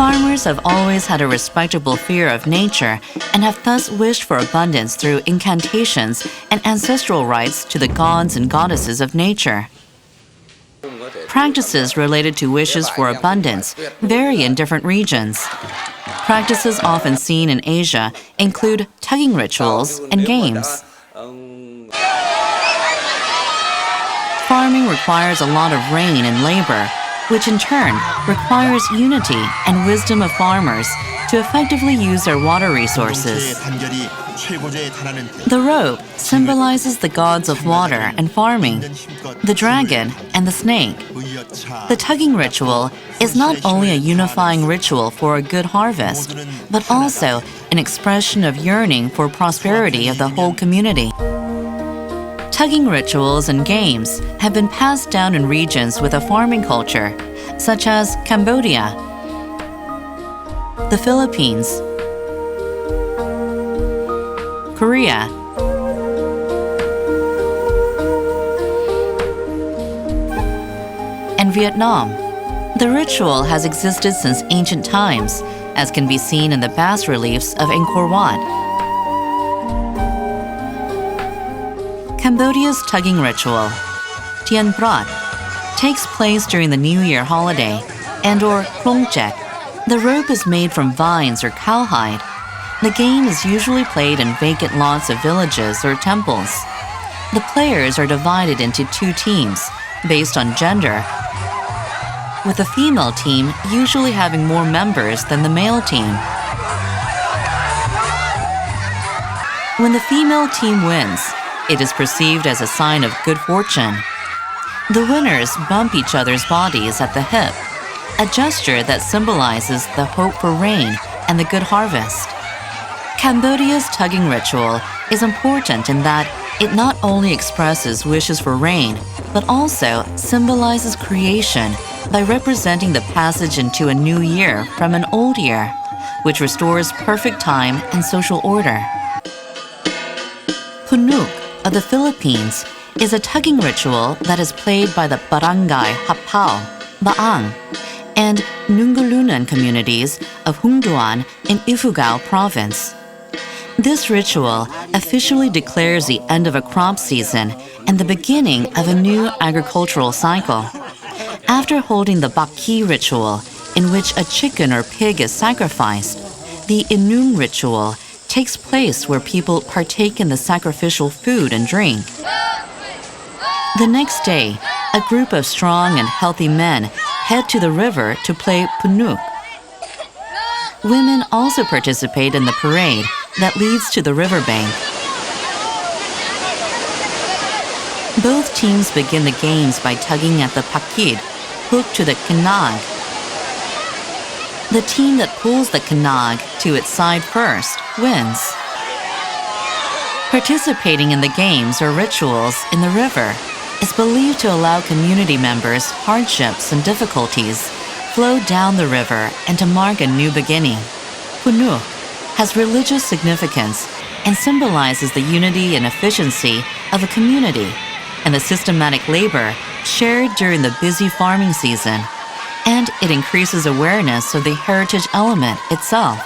Farmers have always had a respectable fear of nature and have thus wished for abundance through incantations and ancestral rites to the gods and goddesses of nature. Practices related to wishes for abundance vary in different regions. Practices often seen in Asia include tugging rituals and games. Farming requires a lot of rain and labor, which in turn requires unity and wisdom of farmers to effectively use their water resources. The rope symbolizes the gods of water and farming, the dragon and the snake. The tugging ritual is not only a unifying ritual for a good harvest, but also an expression of yearning for prosperity of the whole community. Tugging rituals and games have been passed down in regions with a farming culture, such as Cambodia, the Philippines, Korea, and Vietnam. The ritual has existed since ancient times, as can be seen in the bas-reliefs of Angkor Wat. Cambodia's tugging ritual, Tien Prat, takes place during the New Year holiday, and/or Krongchek. The rope is made from vines or cowhide. The game is usually played in vacant lots of villages or temples. The players are divided into two teams, based on gender, with the female team usually having more members than the male team. When the female team wins, it is perceived as a sign of good fortune. The winners bump each other's bodies at the hip, a gesture that symbolizes the hope for rain and the good harvest. Cambodia's tugging ritual is important in that it not only expresses wishes for rain, but also symbolizes creation by representing the passage into a new year from an old year, which restores perfect time and social order. Punuk of the Philippines is a tugging ritual that is played by the Barangay Hapao, Baang, and Nungulunan communities of Hungduan in Ifugao province. This ritual officially declares the end of a crop season and the beginning of a new agricultural cycle. After holding the Baki ritual, in which a chicken or pig is sacrificed, the Inung ritual takes place where people partake in the sacrificial food and drink. The next day, a group of strong and healthy men head to the river to play punuk. Women also participate in the parade that leads to the riverbank. Both teams begin the games by tugging at the pakid, hooked to the kinag. The team that pulls the kinag to its side first wins. Participating in the games or rituals in the river is believed to allow community members' hardships and difficulties flow down the river and to mark a new beginning. Punuk has religious significance and symbolizes the unity and efficiency of a community and the systematic labor shared during the busy farming season, and it increases awareness of the heritage element itself.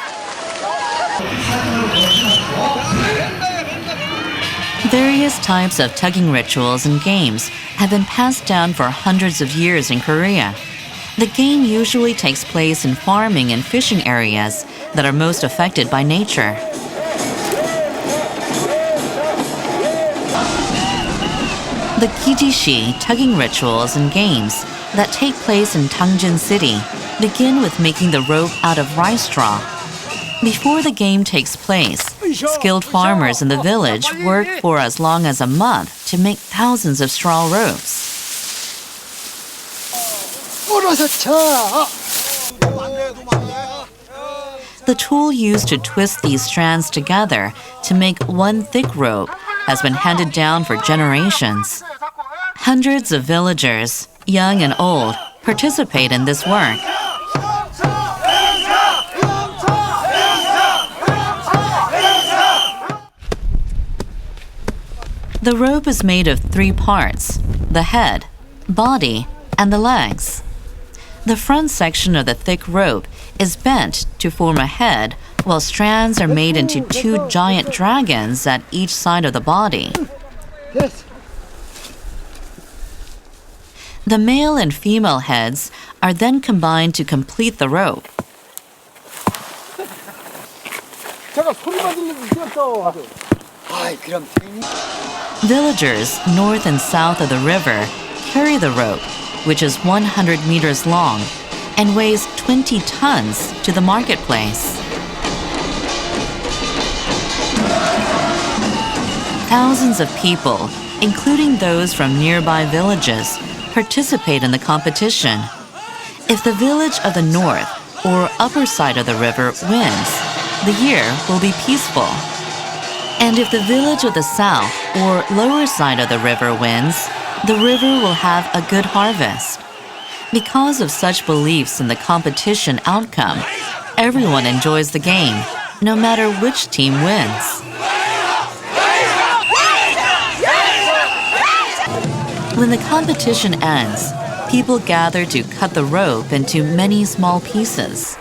Various types of tugging rituals and games have been passed down for hundreds of years in Korea. The game usually takes place in farming and fishing areas that are most affected by nature. The Kijishi tugging rituals and games that take place in Tangjin City begin with making the rope out of rice straw. Before the game takes place, skilled farmers in the village work for as long as a month to make thousands of straw ropes. The tool used to twist these strands together to make one thick rope has been handed down for generations. Hundreds of villagers, young and old, participate in this work. The rope is made of three parts: the head, body, and the legs. The front section of the thick rope is bent to form a head, while strands are made into two giant dragons at each side of the body. Yes. The male and female heads are then combined to complete the rope. 제가 소리만 들리면 뛰었어. 아주. 아이, 그럼 Villagers north and south of the river carry the rope, which is 100 meters long and weighs 20 tons, to the marketplace. Thousands of people, including those from nearby villages, participate in the competition. If the village of the north or upper side of the river wins, the year will be peaceful. And if the village of the south or lower side of the river wins, the river will have a good harvest. Because of such beliefs in the competition outcome, everyone enjoys the game, no matter which team wins. When the competition ends, people gather to cut the rope into many small pieces.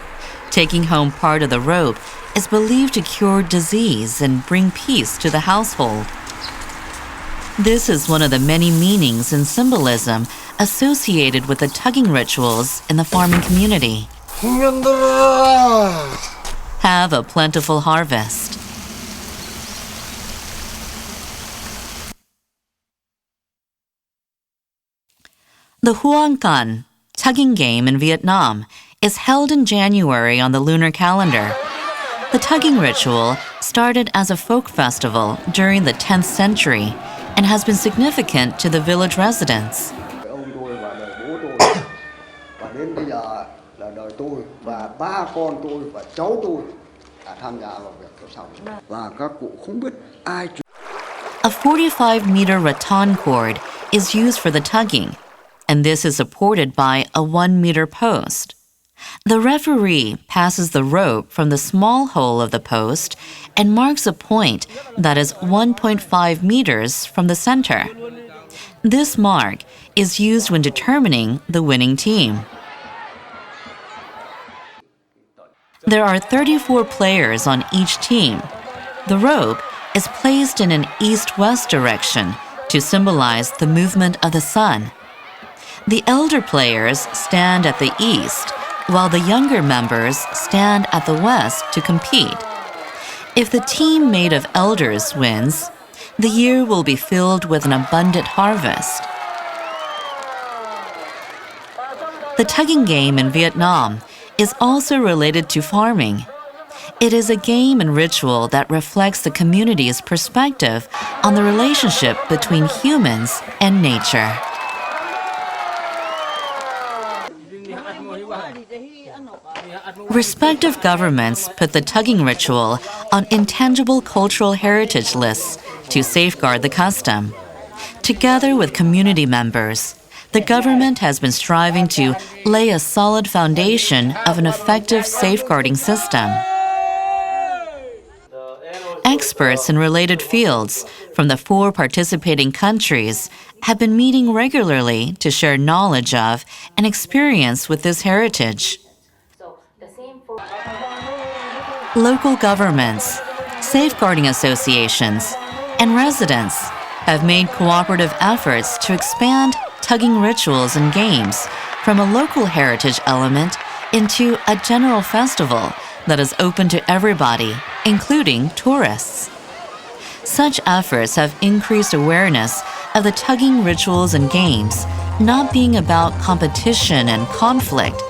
Taking home part of the rope is believed to cure disease and bring peace to the household. This is one of the many meanings and symbolism associated with the tugging rituals in the farming community. Have a plentiful harvest. The Huang Can, tugging game in Vietnam, is held in January on the lunar calendar. The tugging ritual started as a folk festival during the 10th century and has been significant to the village residents. Ông tôi và đời bố tôi và đến bây giờ là đời tôi và ba con tôi và cháu tôi đã tham gia vào việc kiểu sau và các cụ không biết ai. A 45-meter rattan cord is used for the tugging, and this is supported by a 1-meter post. The referee passes the rope from the small hole of the post and marks a point that is 1.5 meters from the center. This mark is used when determining the winning team. There are 34 players on each team. The rope is placed in an east-west direction to symbolize the movement of the sun. The elder players stand at the east, while the younger members stand at the west to compete. If the team made of elders wins, the year will be filled with an abundant harvest. The tugging game in Vietnam is also related to farming. It is a game and ritual that reflects the community's perspective on the relationship between humans and nature. Respective governments put the tugging ritual on intangible cultural heritage lists to safeguard the custom. Together with community members, the government has been striving to lay a solid foundation of an effective safeguarding system. Experts in related fields from the 4 participating countries have been meeting regularly to share knowledge of and experience with this heritage. Local governments, safeguarding associations, and residents have made cooperative efforts to expand tugging rituals and games from a local heritage element into a general festival that is open to everybody, including tourists. Such efforts have increased awareness of the tugging rituals and games not being about competition and conflict,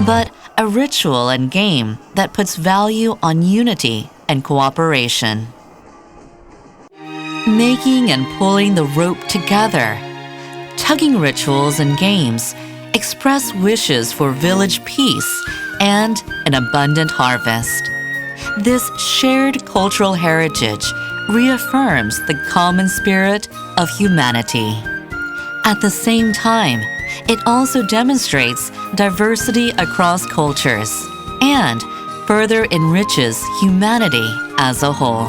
but a ritual and game that puts value on unity and cooperation. Making and pulling the rope together. Tugging rituals and games express wishes for village peace and an abundant harvest. This shared cultural heritage reaffirms the common spirit of humanity. At the same time, it also demonstrates diversity across cultures and further enriches humanity as a whole.